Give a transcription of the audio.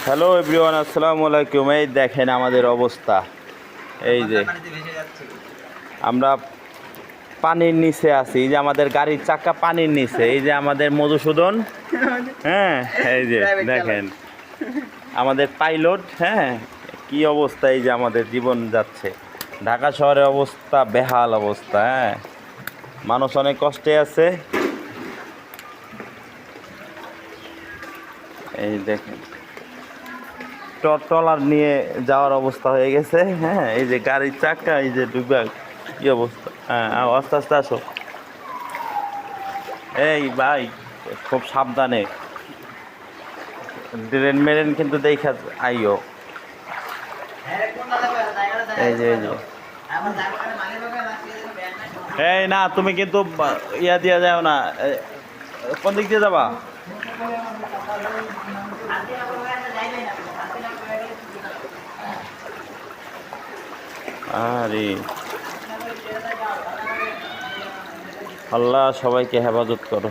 Hello everyone, আসসালামু আলাইকুম। এই দেখেন আমাদের অবস্থা, এই যে আমরা পানির নিচে আছি। এই যে আমাদের গাড়ির চাকা পানির নিচে। এই যে আমাদের মধুসূদন, হ্যাঁ, এই যে দেখেন আমাদের পাইলট। হ্যাঁ, কি অবস্থা, এই যে আমাদের জীবন যাচ্ছে। ঢাকা শহরের অবস্থা বেহাল অবস্থা। হ্যাঁ, মানুষ অনেক কষ্টে আছে। এই দেখেন ট্রলার নিয়ে যাওয়ার অবস্থা হয়ে গেছে। হ্যাঁ, এই যে গাড়ির চাকা, এই যে ডুবা, কি অবস্থা। হ্যাঁ, আস্তে আস্তে আসো। এই ভাই, খুব সাবধানে, ড্রেন মেরেন কিন্তু দেখা আইও। এই যে এই না, তুমি কিন্তু ইয়া দিয়া যাও না। কোন দিক দিয়ে যাবা? আরে আল্লাহ সবাইকে হেফাজত করো।